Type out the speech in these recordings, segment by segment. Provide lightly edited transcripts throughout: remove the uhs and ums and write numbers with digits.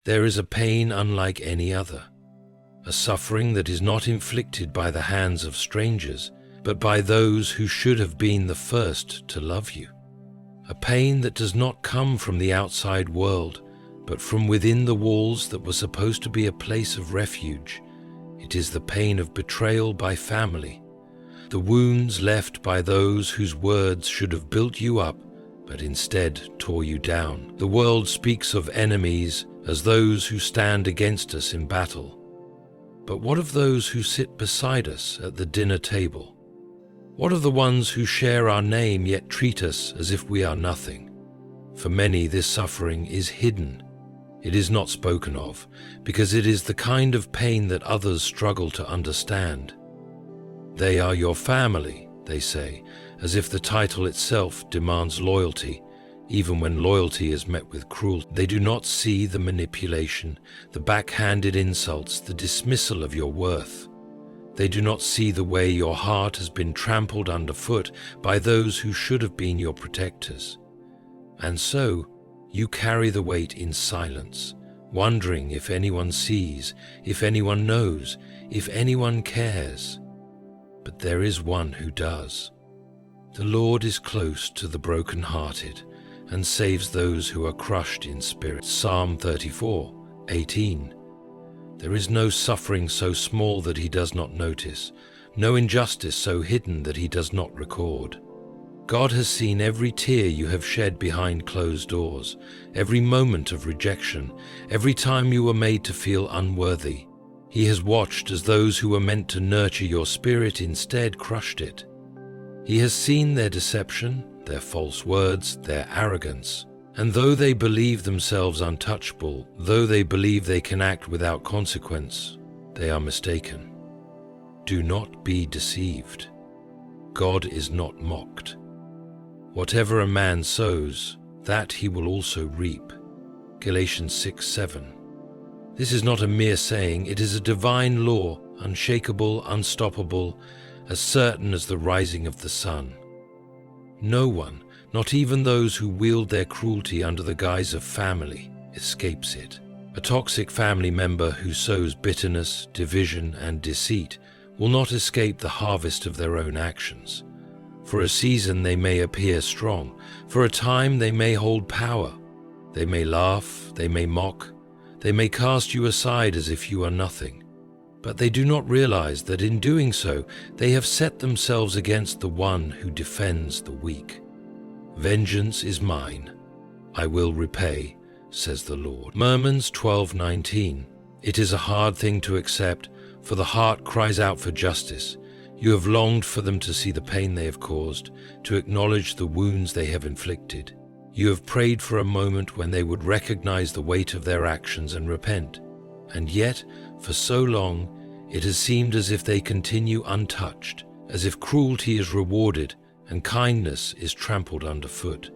There is a pain unlike any other, a suffering that is not inflicted by the hands of strangers, but by those who should have been the first to love you. A pain that does not come from the outside world, but from within the walls that were supposed to be a place of refuge. It is the pain of betrayal by family, the wounds left by those whose words should have built you up, but instead tore you down. The world speaks of enemies as those who stand against us in battle. But what of those who sit beside us at the dinner table? What of the ones who share our name yet treat us as if we are nothing? For many, this suffering is hidden. It is not spoken of, because it is the kind of pain that others struggle to understand. They are your family, they say, as if the title itself demands loyalty, even when loyalty is met with cruelty. They do not see the manipulation, the backhanded insults, the dismissal of your worth. They do not see the way your heart has been trampled underfoot by those who should have been your protectors. And so, you carry the weight in silence, wondering if anyone sees, if anyone knows, if anyone cares. But there is one who does. The Lord is close to the broken-hearted and saves those who are crushed in spirit. Psalm 34:18. There is no suffering so small that he does not notice, no injustice so hidden that he does not record. God has seen every tear you have shed behind closed doors, every moment of rejection, every time you were made to feel unworthy. He has watched as those who were meant to nurture your spirit instead crushed it. He has seen their deception, their false words, their arrogance. And though they believe themselves untouchable, though they believe they can act without consequence, they are mistaken. Do not be deceived. God is not mocked. Whatever a man sows, that he will also reap. Galatians 6:7. This is not a mere saying, it is a divine law, unshakable, unstoppable, as certain as the rising of the sun. No one, not even those who wield their cruelty under the guise of family, escapes it. A toxic family member who sows bitterness, division, and deceit will not escape the harvest of their own actions. For a season they may appear strong, for a time they may hold power. They may laugh, they may mock, they may cast you aside as if you are nothing. But they do not realize that in doing so, they have set themselves against the one who defends the weak. Vengeance is mine, I will repay, says the Lord. Romans 12:19. It is a hard thing to accept, for the heart cries out for justice. You have longed for them to see the pain they have caused, to acknowledge the wounds they have inflicted. You have prayed for a moment when they would recognize the weight of their actions and repent. And yet, for so long, it has seemed as if they continue untouched, as if cruelty is rewarded and kindness is trampled underfoot.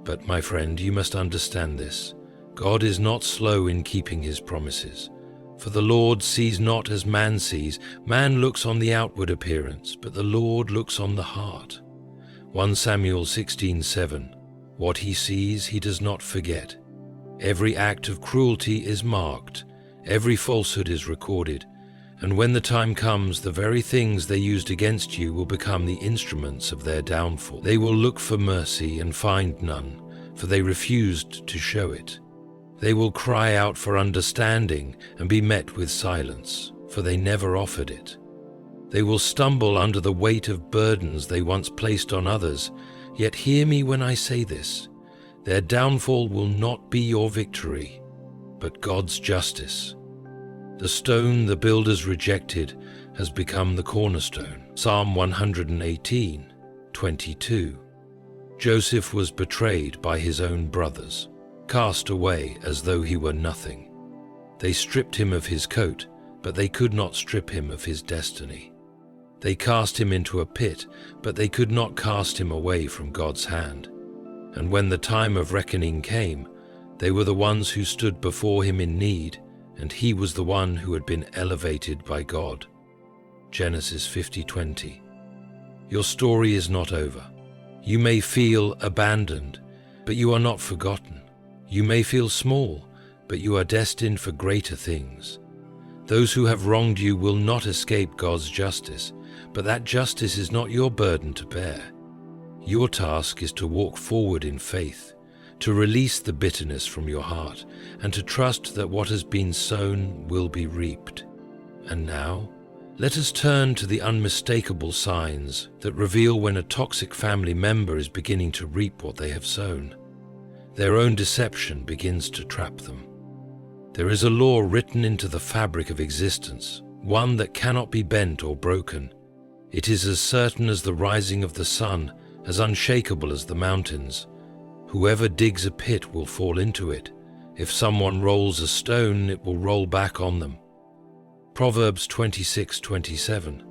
But my friend, you must understand this. God is not slow in keeping his promises. For the Lord sees not as man sees. Man looks on the outward appearance, but the Lord looks on the heart. 1 Samuel 16:7. What he sees, he does not forget. Every act of cruelty is marked. Every falsehood is recorded. And when the time comes, the very things they used against you will become the instruments of their downfall. They will look for mercy and find none, for they refused to show it. They will cry out for understanding and be met with silence, for they never offered it. They will stumble under the weight of burdens they once placed on others, yet hear me when I say this. Their downfall will not be your victory, but God's justice. The stone the builders rejected has become the cornerstone. Psalm 118:22. Joseph was betrayed by his own brothers, cast away as though he were nothing. They stripped him of his coat, but they could not strip him of his destiny. They cast him into a pit, but they could not cast him away from God's hand. And when the time of reckoning came, they were the ones who stood before him in need, and he was the one who had been elevated by God. Genesis 50:20. Your story is not over. You may feel abandoned, but you are not forgotten. You may feel small, but you are destined for greater things. Those who have wronged you will not escape God's justice, but that justice is not your burden to bear. Your task is to walk forward in faith, to release the bitterness from your heart, and to trust that what has been sown will be reaped. And now, let us turn to the unmistakable signs that reveal when a toxic family member is beginning to reap what they have sown. Their own deception begins to trap them. There is a law written into the fabric of existence, one that cannot be bent or broken. It is as certain as the rising of the sun, as unshakable as the mountains. Whoever digs a pit will fall into it. If someone rolls a stone, it will roll back on them. Proverbs 26:27.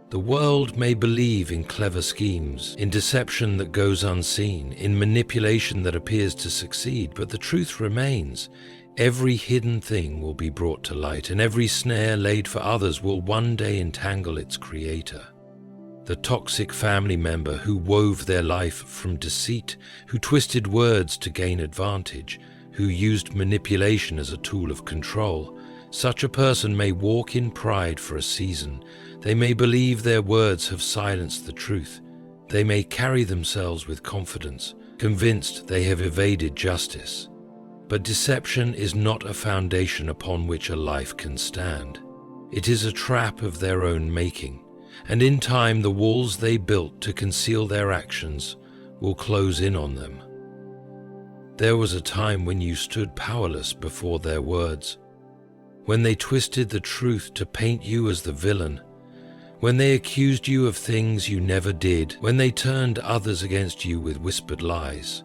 The world may believe in clever schemes, in deception that goes unseen, in manipulation that appears to succeed, but the truth remains. Every hidden thing will be brought to light, and every snare laid for others will one day entangle its creator. The toxic family member who wove their life from deceit, who twisted words to gain advantage, who used manipulation as a tool of control, such a person may walk in pride for a season. They may believe their words have silenced the truth. They may carry themselves with confidence, convinced they have evaded justice. But deception is not a foundation upon which a life can stand. It is a trap of their own making, and in time the walls they built to conceal their actions will close in on them. There was a time when you stood powerless before their words, when they twisted the truth to paint you as the villain, when they accused you of things you never did, when they turned others against you with whispered lies.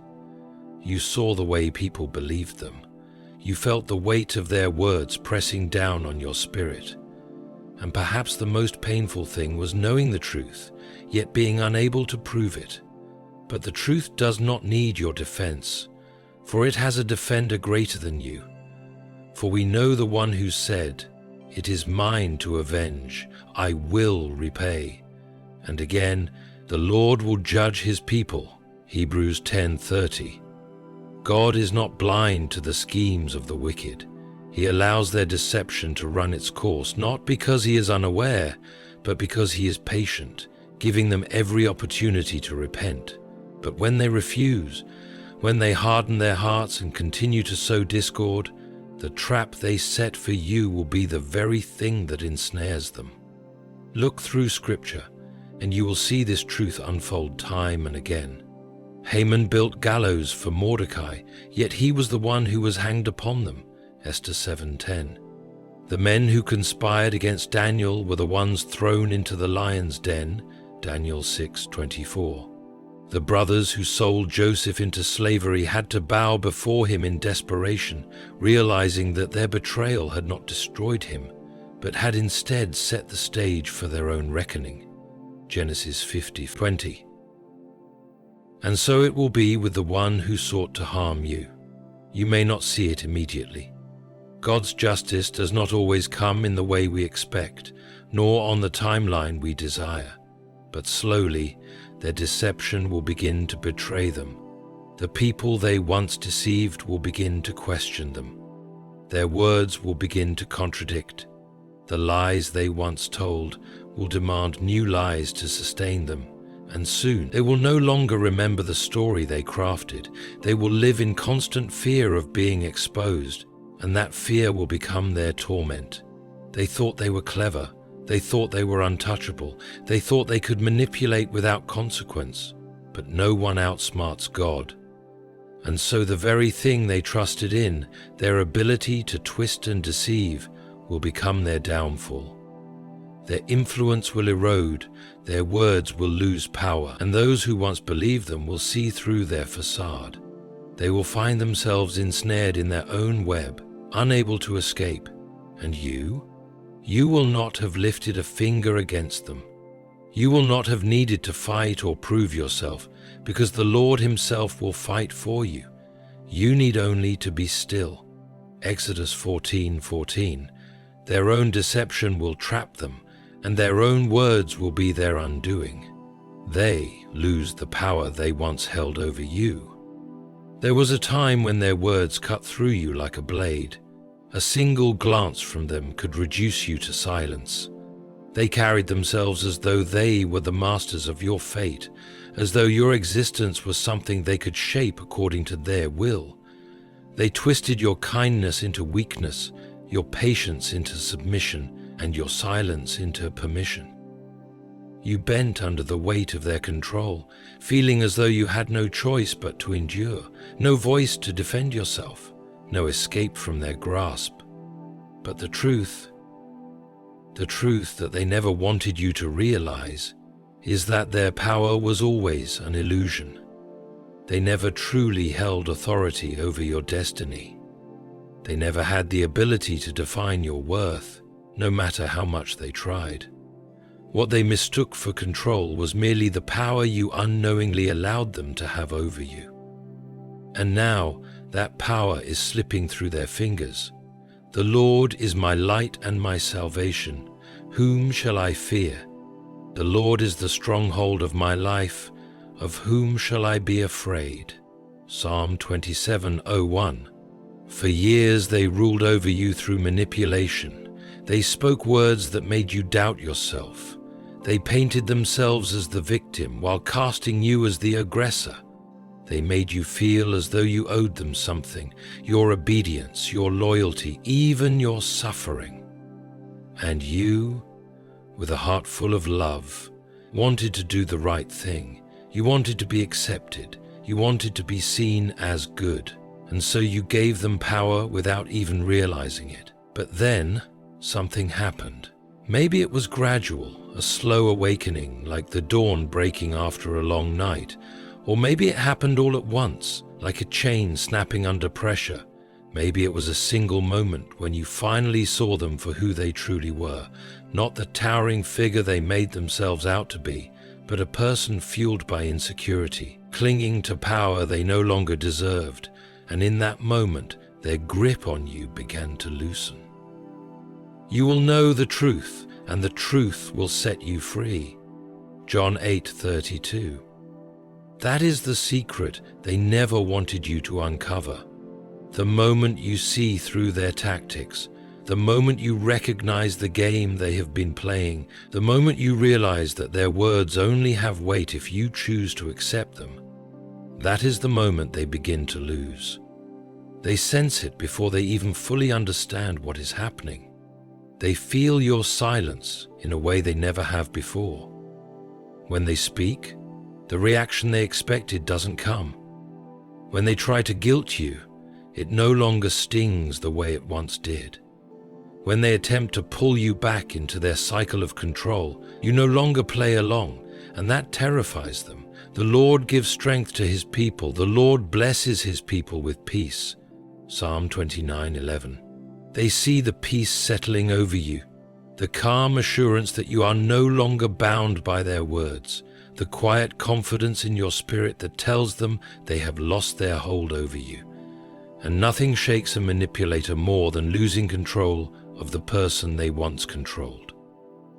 You saw the way people believed them. You felt the weight of their words pressing down on your spirit. And perhaps the most painful thing was knowing the truth, yet being unable to prove it. But the truth does not need your defense, for it has a defender greater than you. For we know the one who said, "It is mine to avenge, I will repay." And again, the Lord will judge his people. Hebrews 10:30. God is not blind to the schemes of the wicked. He allows their deception to run its course, not because he is unaware, but because he is patient, giving them every opportunity to repent. But when they refuse, when they harden their hearts and continue to sow discord, the trap they set for you will be the very thing that ensnares them. Look through Scripture, and you will see this truth unfold time and again. Haman built gallows for Mordecai, yet he was the one who was hanged upon them. Esther 7:10. The men who conspired against Daniel were the ones thrown into the lion's den. Daniel 6:24. The brothers who sold Joseph into slavery had to bow before him in desperation, realizing that their betrayal had not destroyed him, but had instead set the stage for their own reckoning. Genesis 50:20. And so it will be with the one who sought to harm you. You may not see it immediately. God's justice does not always come in the way we expect, nor on the timeline we desire. But slowly, their deception will begin to betray them. The people they once deceived will begin to question them. Their words will begin to contradict. The lies they once told will demand new lies to sustain them. And soon, they will no longer remember the story they crafted. They will live in constant fear of being exposed, and that fear will become their torment. They thought they were clever. They thought they were untouchable. They thought they could manipulate without consequence. But no one outsmarts God. And so the very thing they trusted in, their ability to twist and deceive, will become their downfall. Their influence will erode, their words will lose power, and those who once believed them will see through their facade. They will find themselves ensnared in their own web, unable to escape. And you will not have lifted a finger against them. You will not have needed to fight or prove yourself, because the Lord himself will fight for you. You need only to be still. Exodus 14:14. Their own deception will trap them, and their own words will be their undoing. They lose the power they once held over you. There was a time when their words cut through you like a blade. A single glance from them could reduce you to silence. They carried themselves as though they were the masters of your fate, as though your existence was something they could shape according to their will. They twisted your kindness into weakness, your patience into submission, and your silence into permission. You bent under the weight of their control, feeling as though you had no choice but to endure, no voice to defend yourself, no escape from their grasp. But the truth that they never wanted you to realize, is that their power was always an illusion. They never truly held authority over your destiny. They never had the ability to define your worth, no matter how much they tried. What they mistook for control was merely the power you unknowingly allowed them to have over you. And now that power is slipping through their fingers. The Lord is my light and my salvation. Whom shall I fear? The Lord is the stronghold of my life. Of whom shall I be afraid? Psalm 27:01. For years they ruled over you through manipulation. They spoke words that made you doubt yourself. They painted themselves as the victim while casting you as the aggressor. They made you feel as though you owed them something, your obedience, your loyalty, even your suffering. And you, with a heart full of love, wanted to do the right thing. You wanted to be accepted. You wanted to be seen as good. And so you gave them power without even realizing it. But then something happened. Maybe it was gradual, a slow awakening like the dawn breaking after a long night. Or maybe it happened all at once, like a chain snapping under pressure. Maybe it was a single moment when you finally saw them for who they truly were, not the towering figure they made themselves out to be, but a person fueled by insecurity, clinging to power they no longer deserved, and in that moment, their grip on you began to loosen. You will know the truth, and the truth will set you free. John 8:32. That is the secret they never wanted you to uncover. The moment you see through their tactics, the moment you recognize the game they have been playing, the moment you realize that their words only have weight if you choose to accept them, that is the moment they begin to lose. They sense it before they even fully understand what is happening. They feel your silence in a way they never have before. When they speak, the reaction they expected doesn't come. When they try to guilt you, it no longer stings the way it once did. When they attempt to pull you back into their cycle of control, you no longer play along, and that terrifies them. The Lord gives strength to his people. The Lord blesses his people with peace. Psalm 29:11. They see the peace settling over you, the calm assurance that you are no longer bound by their words, the quiet confidence in your spirit that tells them they have lost their hold over you. And nothing shakes a manipulator more than losing control of the person they once controlled.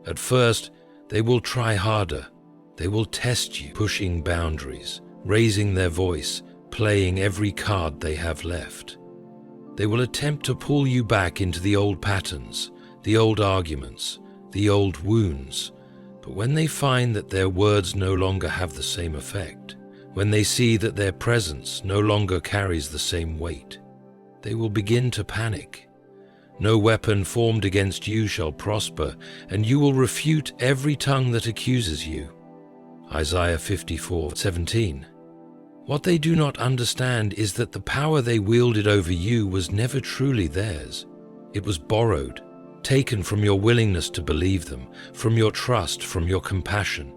At first, they will try harder. They will test you, pushing boundaries, raising their voice, playing every card they have left. They will attempt to pull you back into the old patterns, the old arguments, the old wounds. But when they find that their words no longer have the same effect, when they see that their presence no longer carries the same weight, they will begin to panic. No weapon formed against you shall prosper, and you will refute every tongue that accuses you. Isaiah 54:17. What they do not understand is that the power they wielded over you was never truly theirs. It was borrowed, taken from your willingness to believe them, from your trust, from your compassion.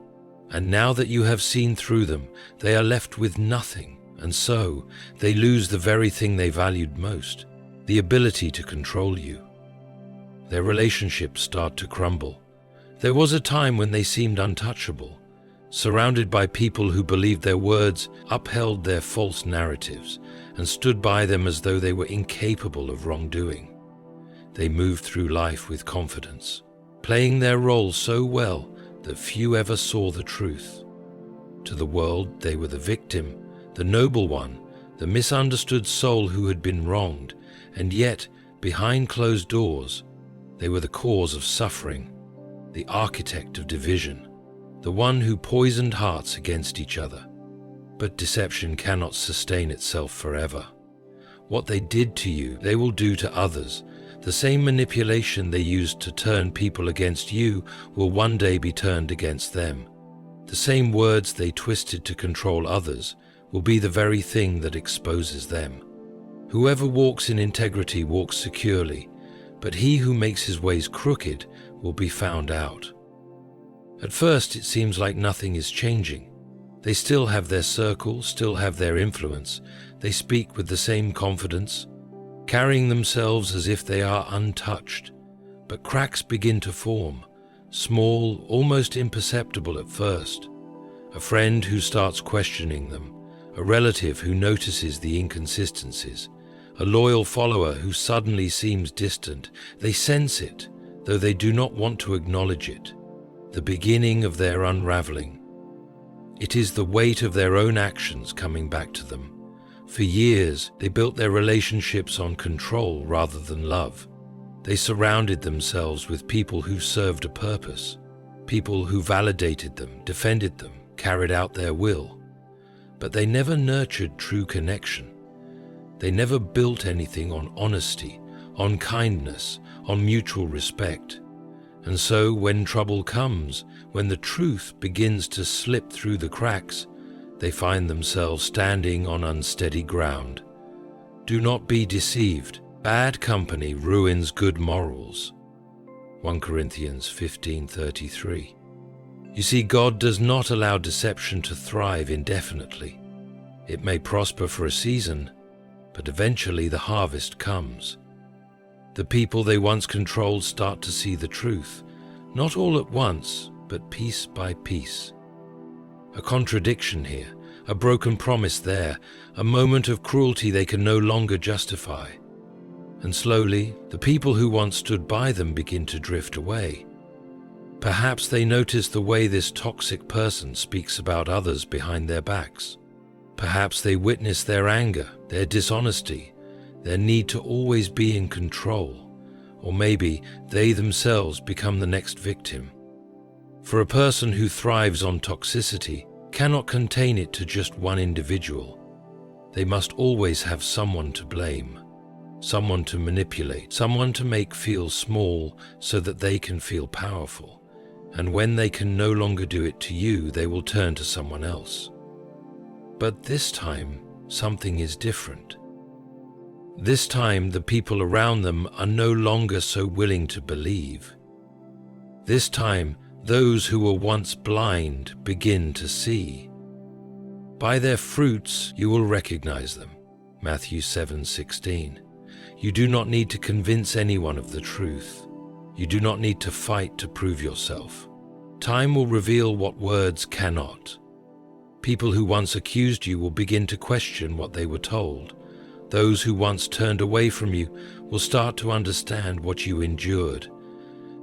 And now that you have seen through them, they are left with nothing, and so they lose the very thing they valued most, the ability to control you. Their relationships start to crumble. There was a time when they seemed untouchable, surrounded by people who believed their words, upheld their false narratives, and stood by them as though they were incapable of wrongdoing. They moved through life with confidence, playing their role so well that few ever saw the truth. To the world, they were the victim, the noble one, the misunderstood soul who had been wronged, and yet, behind closed doors, they were the cause of suffering, the architect of division, the one who poisoned hearts against each other. But deception cannot sustain itself forever. What they did to you, they will do to others. The same manipulation they used to turn people against you will one day be turned against them. The same words they twisted to control others will be the very thing that exposes them. Whoever walks in integrity walks securely, but he who makes his ways crooked will be found out. At first it seems like nothing is changing. They still have their circle, still have their influence. They speak with the same confidence, carrying themselves as if they are untouched. But cracks begin to form, small, almost imperceptible at first. A friend who starts questioning them, a relative who notices the inconsistencies, a loyal follower who suddenly seems distant. They sense it, though they do not want to acknowledge it. The beginning of their unraveling. It is the weight of their own actions coming back to them. For years, they built their relationships on control rather than love. They surrounded themselves with people who served a purpose, people who validated them, defended them, carried out their will. But they never nurtured true connection. They never built anything on honesty, on kindness, on mutual respect. And so when trouble comes, when the truth begins to slip through the cracks, they find themselves standing on unsteady ground. Do not be deceived. Bad company ruins good morals. 1 Corinthians 15:33. You see, God does not allow deception to thrive indefinitely. It may prosper for a season, but eventually the harvest comes. The people they once controlled start to see the truth, not all at once, but piece by piece. A contradiction here, a broken promise there, a moment of cruelty they can no longer justify. And slowly, the people who once stood by them begin to drift away. Perhaps they notice the way this toxic person speaks about others behind their backs. Perhaps they witness their anger, their dishonesty, their need to always be in control, or maybe they themselves become the next victim. For a person who thrives on toxicity cannot contain it to just one individual. They must always have someone to blame, someone to manipulate, someone to make feel small so that they can feel powerful. And when they can no longer do it to you, they will turn to someone else. But this time, something is different. This time, the people around them are no longer so willing to believe. This time, those who were once blind begin to see. By their fruits you will recognize them. Matthew 7:16. You do not need to convince anyone of the truth. You do not need to fight to prove yourself. Time will reveal what words cannot. People who once accused you will begin to question what they were told. Those who once turned away from you will start to understand what you endured.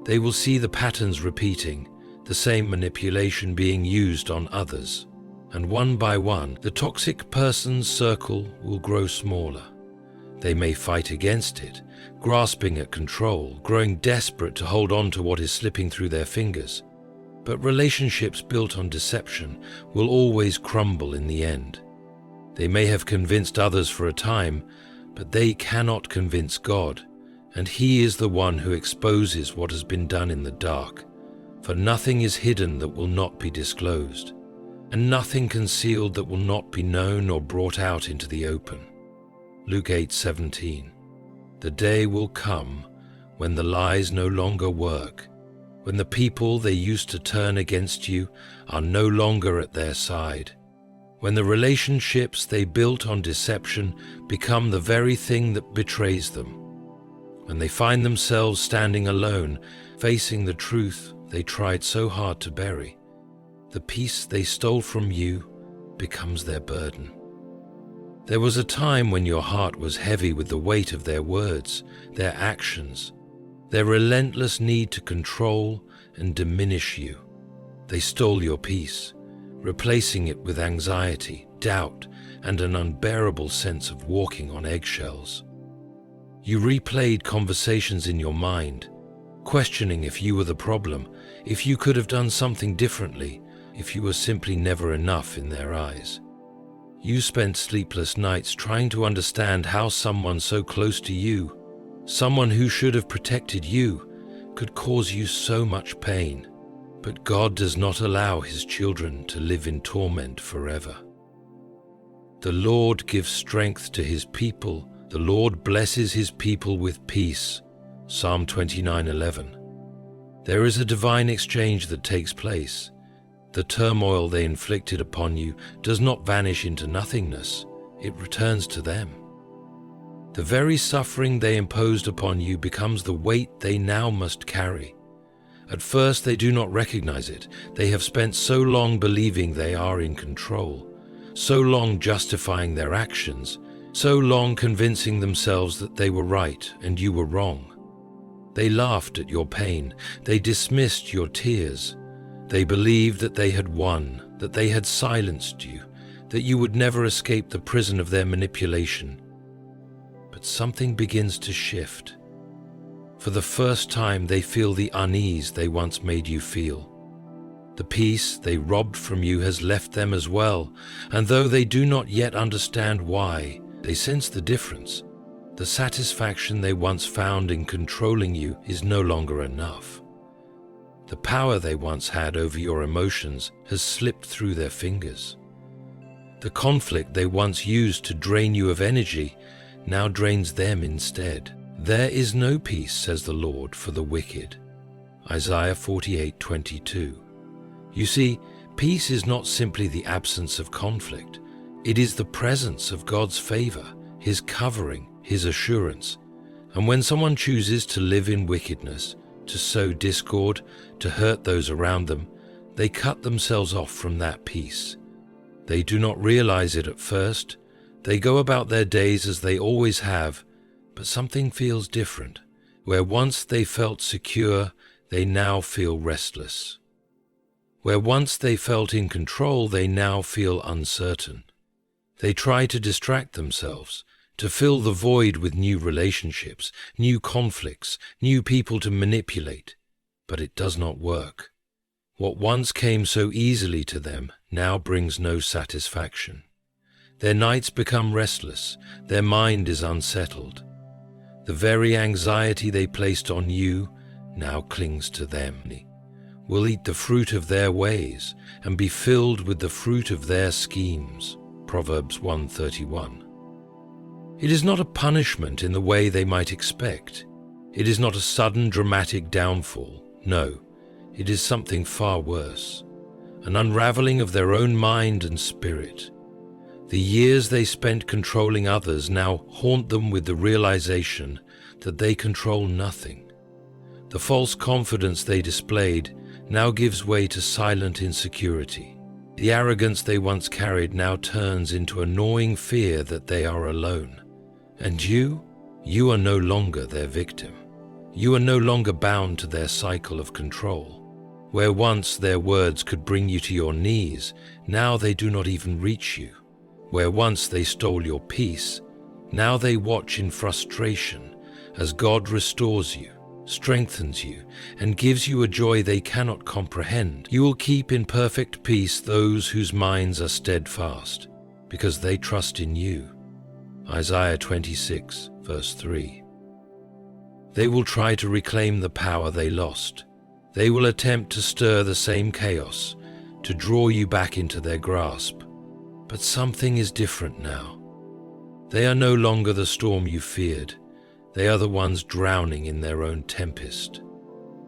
They will see the patterns repeating, the same manipulation being used on others. And one by one, the toxic person's circle will grow smaller. They may fight against it, grasping at control, growing desperate to hold on to what is slipping through their fingers. But relationships built on deception will always crumble in the end. They may have convinced others for a time, but they cannot convince God, and He is the one who exposes what has been done in the dark. For nothing is hidden that will not be disclosed, and nothing concealed that will not be known or brought out into the open. Luke 8:17. The day will come when the lies no longer work, when the people they used to turn against you are no longer at their side, when the relationships they built on deception become the very thing that betrays them, when they find themselves standing alone, facing the truth they tried so hard to bury. The peace they stole from you becomes their burden. There was a time when your heart was heavy with the weight of their words, their actions, their relentless need to control and diminish you. They stole your peace, replacing it with anxiety, doubt, and an unbearable sense of walking on eggshells. You replayed conversations in your mind, questioning if you were the problem, if you could have done something differently, if you were simply never enough in their eyes. You spent sleepless nights trying to understand how someone so close to you, someone who should have protected you, could cause you so much pain. But God does not allow His children to live in torment forever. The Lord gives strength to His people. The Lord blesses His people with peace. Psalm 29:11. There is a divine exchange that takes place. The turmoil they inflicted upon you does not vanish into nothingness. It returns to them. The very suffering they imposed upon you becomes the weight they now must carry. At first they do not recognize it. They have spent so long believing they are in control, so long justifying their actions, so long convincing themselves that they were right and you were wrong. They laughed at your pain. They dismissed your tears. They believed that they had won, that they had silenced you, that you would never escape the prison of their manipulation. But something begins to shift. For the first time, they feel the unease they once made you feel. The peace they robbed from you has left them as well, and though they do not yet understand why, they sense the difference. The satisfaction they once found in controlling you is no longer enough. The power they once had over your emotions has slipped through their fingers. The conflict they once used to drain you of energy now drains them instead. There is no peace, says the Lord, for the wicked. Isaiah 48:22. You see, peace is not simply the absence of conflict. It is the presence of God's favor, His covering, His assurance. And when someone chooses to live in wickedness, to sow discord, to hurt those around them, they cut themselves off from that peace. They do not realize it at first. They go about their days as they always have, but something feels different. Where once they felt secure, they now feel restless. Where once they felt in control, they now feel uncertain. They try to distract themselves, to fill the void with new relationships, new conflicts, new people to manipulate, but it does not work. What once came so easily to them now brings no satisfaction. Their nights become restless, their mind is unsettled. The very anxiety they placed on you now clings to them. Will eat the fruit of their ways and be filled with the fruit of their schemes. Proverbs 1:31. It is not a punishment in the way they might expect. It is not a sudden dramatic downfall. No, it is something far worse. An unraveling of their own mind and spirit. The years they spent controlling others now haunt them with the realization that they control nothing. The false confidence they displayed now gives way to silent insecurity. The arrogance they once carried now turns into a gnawing fear that they are alone. And you are no longer their victim. You are no longer bound to their cycle of control. Where once their words could bring you to your knees, now they do not even reach you. Where once they stole your peace, now they watch in frustration as God restores you, strengthens you, and gives you a joy they cannot comprehend. You will keep in perfect peace those whose minds are steadfast, because they trust in you. Isaiah 26, verse 3. They will try to reclaim the power they lost. They will attempt to stir the same chaos, to draw you back into their grasp. But something is different now. They are no longer the storm you feared. They are the ones drowning in their own tempest.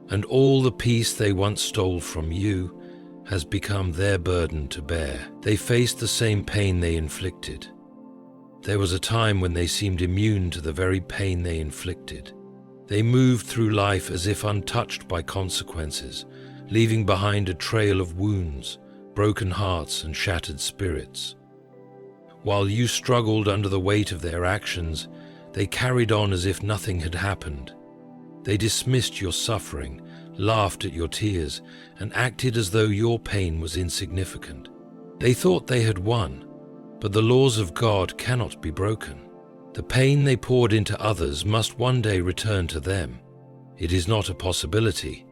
And all the peace they once stole from you has become their burden to bear. They face the same pain they inflicted. There was a time when they seemed immune to the very pain they inflicted. They moved through life as if untouched by consequences, leaving behind a trail of wounds, broken hearts, and shattered spirits. While you struggled under the weight of their actions, they carried on as if nothing had happened. They dismissed your suffering, laughed at your tears, and acted as though your pain was insignificant. They thought they had won, but the laws of God cannot be broken. The pain they poured into others must one day return to them. It is not a possibility,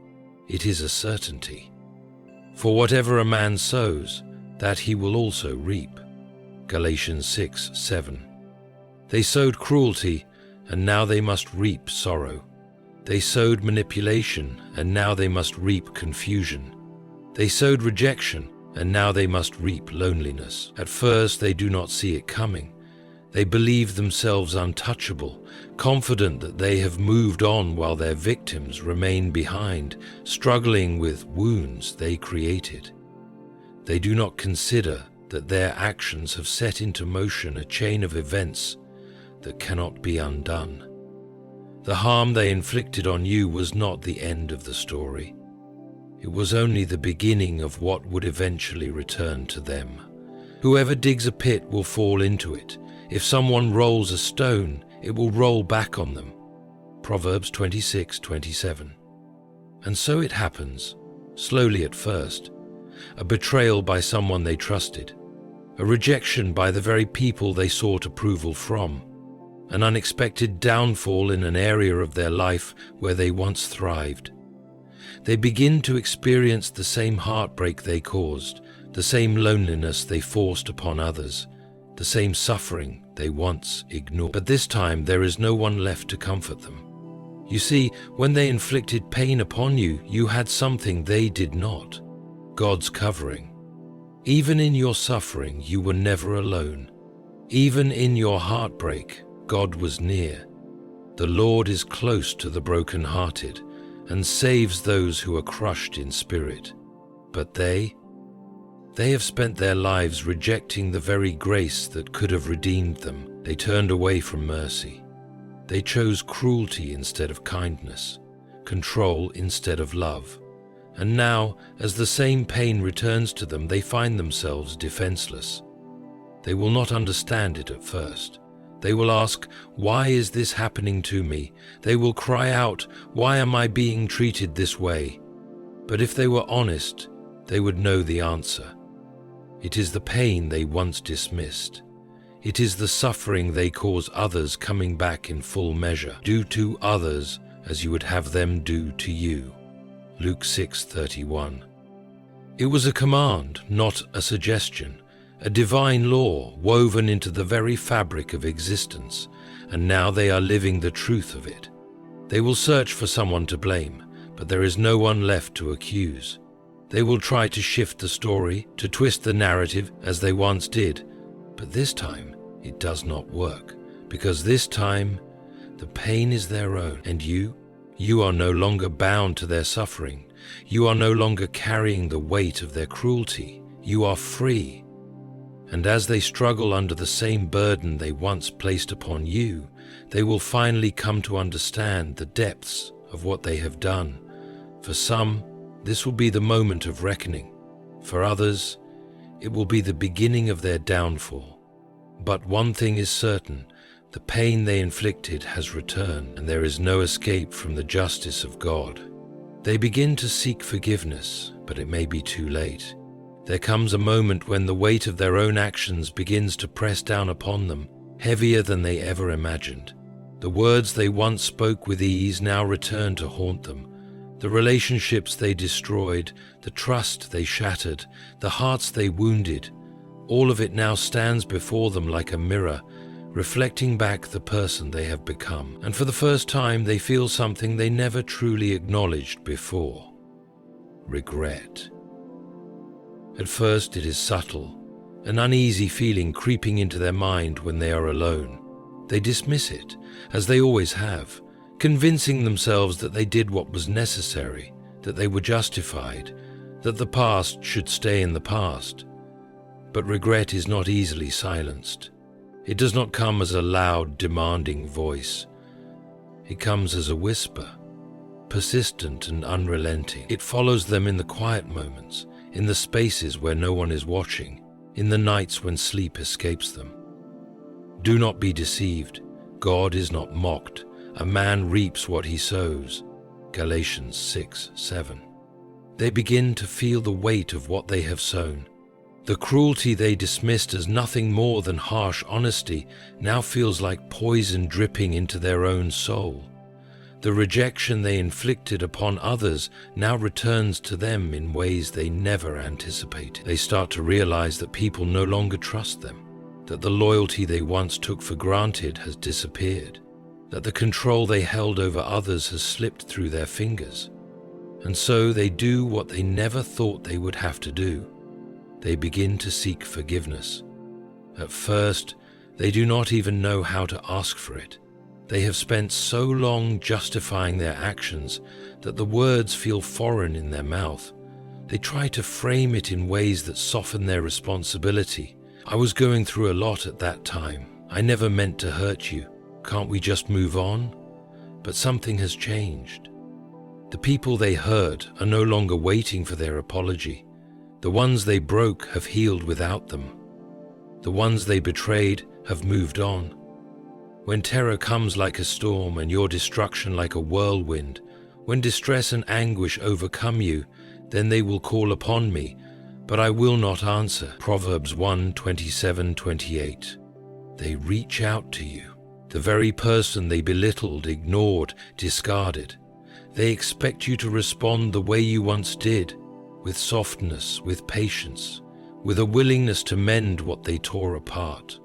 it is a certainty. For whatever a man sows, that he will also reap. Galatians 6:7. They sowed cruelty, and now they must reap sorrow. They sowed manipulation, and now they must reap confusion. They sowed rejection, and now they must reap loneliness. At first they do not see it coming. They believe themselves untouchable, confident that they have moved on while their victims remain behind, struggling with wounds they created. They do not consider that their actions have set into motion a chain of events that cannot be undone. The harm they inflicted on you was not the end of the story. It was only the beginning of what would eventually return to them. Whoever digs a pit will fall into it. If someone rolls a stone, it will roll back on them. Proverbs 26:27. And so it happens, slowly at first. A betrayal by someone they trusted. A rejection by the very people they sought approval from. An unexpected downfall in an area of their life where they once thrived. They begin to experience the same heartbreak they caused, the same loneliness they forced upon others, the same suffering they once ignored. But this time there is no one left to comfort them. You see, when they inflicted pain upon you, you had something they did not: God's covering. Even in your suffering, you were never alone. Even in your heartbreak, God was near. The Lord is close to the brokenhearted and saves those who are crushed in spirit. But they have spent their lives rejecting the very grace that could have redeemed them. They turned away from mercy. They chose cruelty instead of kindness, control instead of love. And now, as the same pain returns to them, they find themselves defenseless. They will not understand it at first. They will ask, "Why is this happening to me?" They will cry out, "Why am I being treated this way?" But if they were honest, they would know the answer. It is the pain they once dismissed. It is the suffering they cause others coming back in full measure. Do to others as you would have them do to you. Luke 6:31. It was a command, not a suggestion, a divine law woven into the very fabric of existence, and now they are living the truth of it. They will search for someone to blame, but there is no one left to accuse. They will try to shift the story, to twist the narrative as they once did, but this time it does not work, because this time the pain is their own, and you are no longer bound to their suffering. You are no longer carrying the weight of their cruelty. You are free. And as they struggle under the same burden they once placed upon you, they will finally come to understand the depths of what they have done. For some, this will be the moment of reckoning. For others, it will be the beginning of their downfall. But one thing is certain: the pain they inflicted has returned, and there is no escape from the justice of God. They begin to seek forgiveness, but it may be too late. There comes a moment when the weight of their own actions begins to press down upon them, heavier than they ever imagined. The words they once spoke with ease now return to haunt them. The relationships they destroyed, the trust they shattered, the hearts they wounded, all of it now stands before them like a mirror, reflecting back the person they have become. And for the first time, they feel something they never truly acknowledged before: regret. At first, it is subtle, an uneasy feeling creeping into their mind when they are alone. They dismiss it, as they always have, convincing themselves that they did what was necessary, that they were justified, that the past should stay in the past. But regret is not easily silenced. It does not come as a loud, demanding voice. It comes as a whisper, persistent and unrelenting. It follows them in the quiet moments, in the spaces where no one is watching, in the nights when sleep escapes them. Do not be deceived. God is not mocked. A man reaps what he sows. Galatians 6:7. They begin to feel the weight of what they have sown. The cruelty they dismissed as nothing more than harsh honesty now feels like poison dripping into their own soul. The rejection they inflicted upon others now returns to them in ways they never anticipated. They start to realize that people no longer trust them, that the loyalty they once took for granted has disappeared, that the control they held over others has slipped through their fingers. And so they do what they never thought they would have to do. They begin to seek forgiveness. At first, they do not even know how to ask for it. They have spent so long justifying their actions that the words feel foreign in their mouth. They try to frame it in ways that soften their responsibility. I was going through a lot at that time. I never meant to hurt you. Can't we just move on? But something has changed. The people they hurt are no longer waiting for their apology. The ones they broke have healed without them. The ones they betrayed have moved on. When terror comes like a storm and your destruction like a whirlwind, when distress and anguish overcome you, then they will call upon me, but I will not answer. Proverbs 1:27-28. They reach out to you, the very person they belittled, ignored, discarded. They expect you to respond the way you once did, with softness, with patience, with a willingness to mend what they tore apart.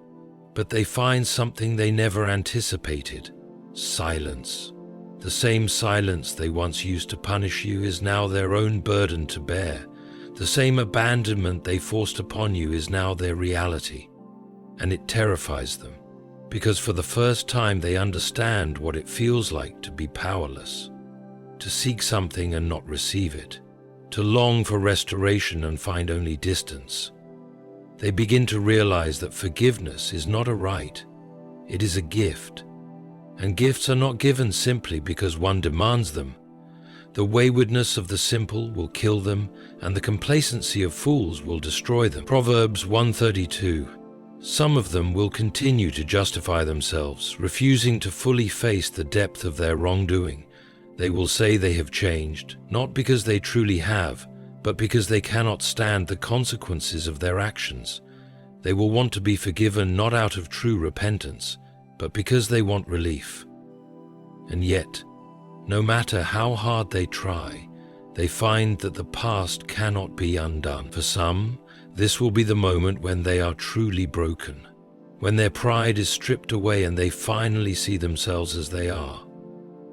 But they find something they never anticipated: silence. The same silence they once used to punish you is now their own burden to bear. The same abandonment they forced upon you is now their reality. And it terrifies them, because for the first time they understand what it feels like to be powerless, to seek something and not receive it, to long for restoration and find only distance. They begin to realize that forgiveness is not a right, it is a gift. And gifts are not given simply because one demands them. The waywardness of the simple will kill them, and the complacency of fools will destroy them. Proverbs 1:32. Some of them will continue to justify themselves, refusing to fully face the depth of their wrongdoing. They will say they have changed, not because they truly have, but because they cannot stand the consequences of their actions. They will want to be forgiven not out of true repentance, but because they want relief. And yet, no matter how hard they try, they find that the past cannot be undone. For some, this will be the moment when they are truly broken, when their pride is stripped away and they finally see themselves as they are.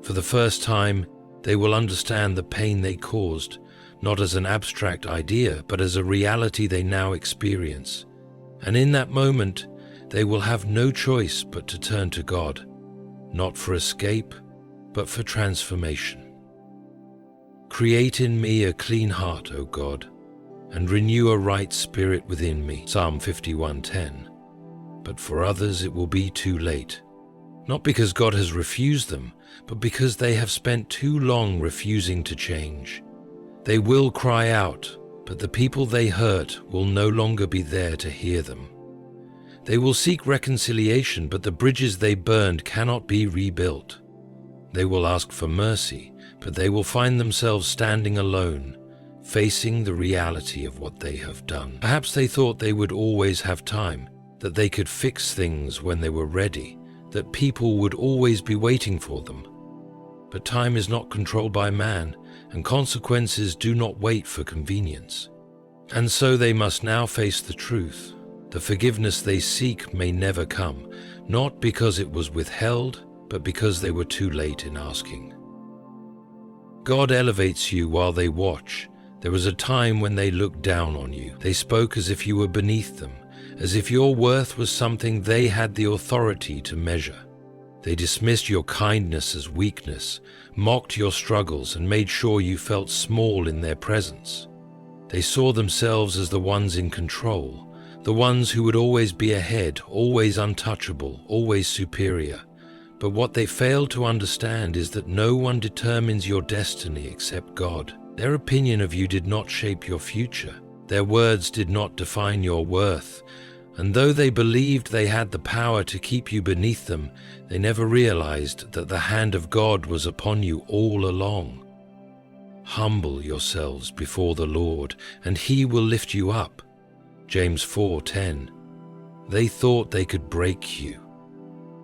For the first time, they will understand the pain they caused, not as an abstract idea, but as a reality they now experience. And in that moment, they will have no choice but to turn to God, not for escape, but for transformation. Create in me a clean heart, O God, and renew a right spirit within me. Psalm 51:10. But for others it will be too late. Not because God has refused them, but because they have spent too long refusing to change. They will cry out, but the people they hurt will no longer be there to hear them. They will seek reconciliation, but the bridges they burned cannot be rebuilt. They will ask for mercy, but they will find themselves standing alone, facing the reality of what they have done. Perhaps they thought they would always have time, that they could fix things when they were ready, that people would always be waiting for them. But time is not controlled by man, and consequences do not wait for convenience. And so they must now face the truth. The forgiveness they seek may never come, not because it was withheld, but because they were too late in asking. God elevates you while they watch. There was a time when they looked down on you. They spoke as if you were beneath them, as if your worth was something they had the authority to measure. They dismissed your kindness as weakness, mocked your struggles, and made sure you felt small in their presence. They saw themselves as the ones in control, the ones who would always be ahead, always untouchable, always superior. But what they failed to understand is that no one determines your destiny except God. Their opinion of you did not shape your future. Their words did not define your worth. And though they believed they had the power to keep you beneath them, they never realized that the hand of God was upon you all along. Humble yourselves before the Lord, and He will lift you up. James 4:10. They thought they could break you.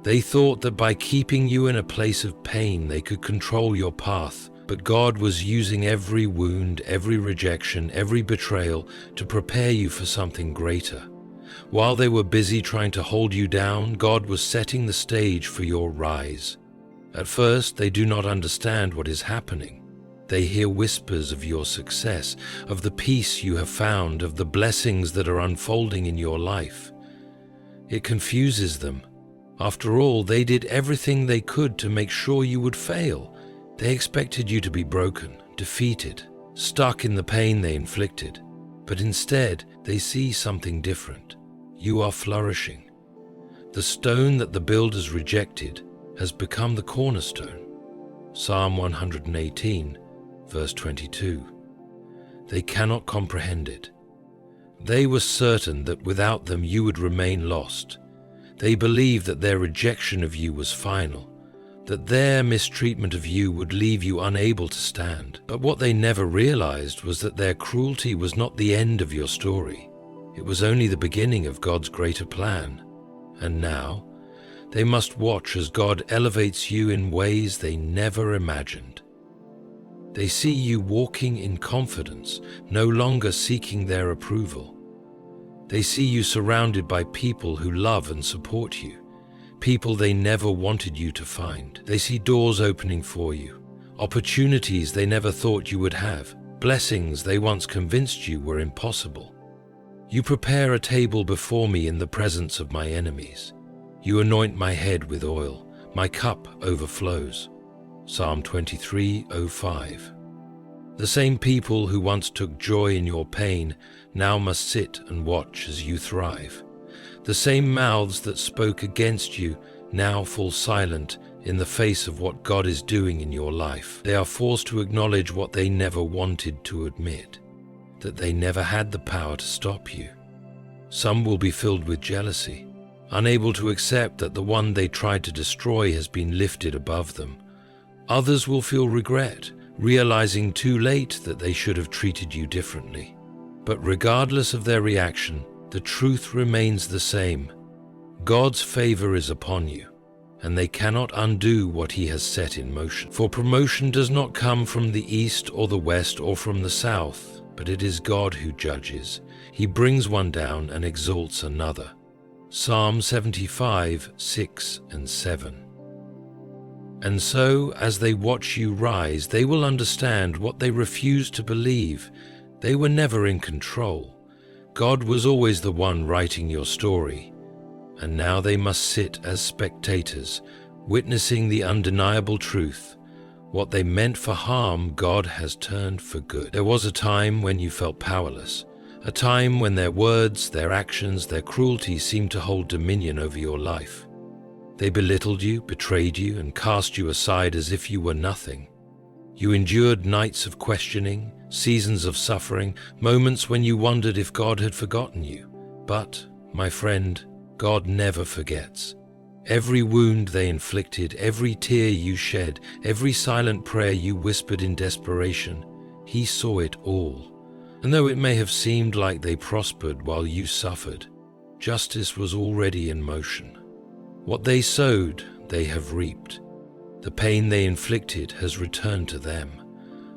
They thought that by keeping you in a place of pain, they could control your path. But God was using every wound, every rejection, every betrayal to prepare you for something greater. While they were busy trying to hold you down, God was setting the stage for your rise. At first, they do not understand what is happening. They hear whispers of your success, of the peace you have found, of the blessings that are unfolding in your life. It confuses them. After all, they did everything they could to make sure you would fail. They expected you to be broken, defeated, stuck in the pain they inflicted. But instead, they see something different. You are flourishing. The stone that the builders rejected has become the cornerstone. Psalm 118, verse 22. They cannot comprehend it. They were certain that without them you would remain lost. They believed that their rejection of you was final, that their mistreatment of you would leave you unable to stand. But what they never realized was that their cruelty was not the end of your story. It was only the beginning of God's greater plan. And now, they must watch as God elevates you in ways they never imagined. They see you walking in confidence, no longer seeking their approval. They see you surrounded by people who love and support you, people they never wanted you to find. They see doors opening for you, opportunities they never thought you would have, blessings they once convinced you were impossible. You prepare a table before me in the presence of my enemies. You anoint my head with oil, my cup overflows. Psalm 23:05. The same people who once took joy in your pain now must sit and watch as you thrive. The same mouths that spoke against you now fall silent in the face of what God is doing in your life. They are forced to acknowledge what they never wanted to admit, that they never had the power to stop you. Some will be filled with jealousy, unable to accept that the one they tried to destroy has been lifted above them. Others will feel regret, realizing too late that they should have treated you differently. But regardless of their reaction, the truth remains the same. God's favor is upon you, and they cannot undo what He has set in motion. For promotion does not come from the east or the west or from the south, but it is God who judges. He brings one down and exalts another. Psalm 75:6 and 7. And so, as they watch you rise, they will understand what they refused to believe. They were never in control. God was always the one writing your story. And now they must sit as spectators, witnessing the undeniable truth. What they meant for harm, God has turned for good. There was a time when you felt powerless, a time when their words, their actions, their cruelty seemed to hold dominion over your life. They belittled you, betrayed you, and cast you aside as if you were nothing. You endured nights of questioning, seasons of suffering, moments when you wondered if God had forgotten you. But, my friend, God never forgets. Every wound they inflicted, every tear you shed, every silent prayer you whispered in desperation, He saw it all. And though it may have seemed like they prospered while you suffered, justice was already in motion. What they sowed, they have reaped. The pain they inflicted has returned to them.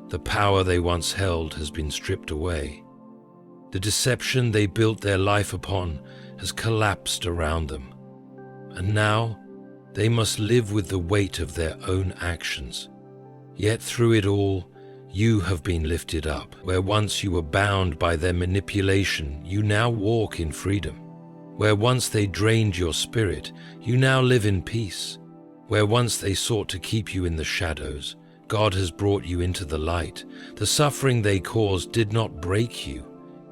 The power they once held has been stripped away. The deception they built their life upon has collapsed around them. And now, they must live with the weight of their own actions. Yet through it all, you have been lifted up. Where once you were bound by their manipulation, you now walk in freedom. Where once they drained your spirit, you now live in peace. Where once they sought to keep you in the shadows, God has brought you into the light. The suffering they caused did not break you.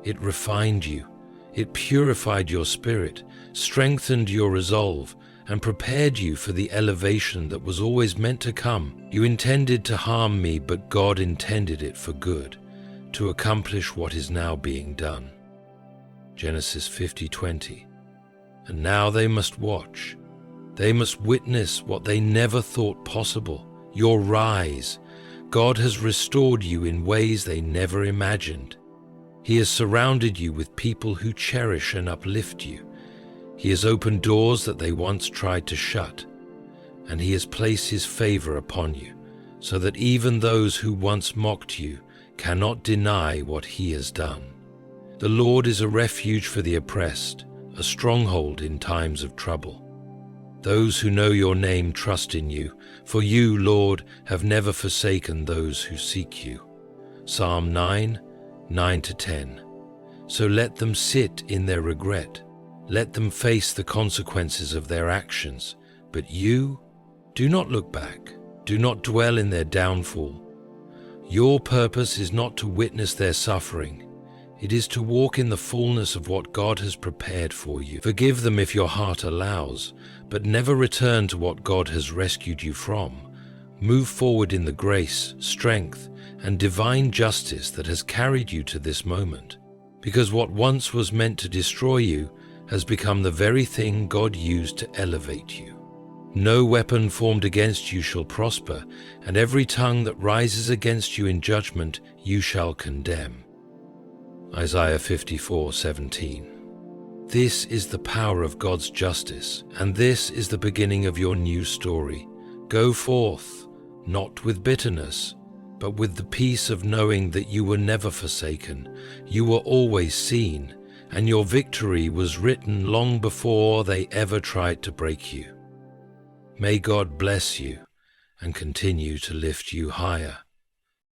It refined you. It purified your spirit, strengthened your resolve, and prepared you for the elevation that was always meant to come. You intended to harm me, but God intended it for good, to accomplish what is now being done. Genesis 50:20. And now they must watch. They must witness what they never thought possible, your rise. God has restored you in ways they never imagined. He has surrounded you with people who cherish and uplift you. He has opened doors that they once tried to shut, and He has placed His favor upon you, so that even those who once mocked you cannot deny what He has done. The Lord is a refuge for the oppressed, a stronghold in times of trouble. Those who know your name trust in you, for you, Lord, have never forsaken those who seek you. Psalm 9:9-10. So let them sit in their regret. Let them face the consequences of their actions. But you, do not look back. Do not dwell in their downfall. Your purpose is not to witness their suffering. It is to walk in the fullness of what God has prepared for you. Forgive them if your heart allows, but never return to what God has rescued you from. Move forward in the grace, strength, and divine justice that has carried you to this moment. Because what once was meant to destroy you has become the very thing God used to elevate you. No weapon formed against you shall prosper, and every tongue that rises against you in judgment you shall condemn. Isaiah 54:17. This is the power of God's justice, and this is the beginning of your new story. Go forth, not with bitterness, but with the peace of knowing that you were never forsaken, you were always seen, and your victory was written long before they ever tried to break you. May God bless you and continue to lift you higher.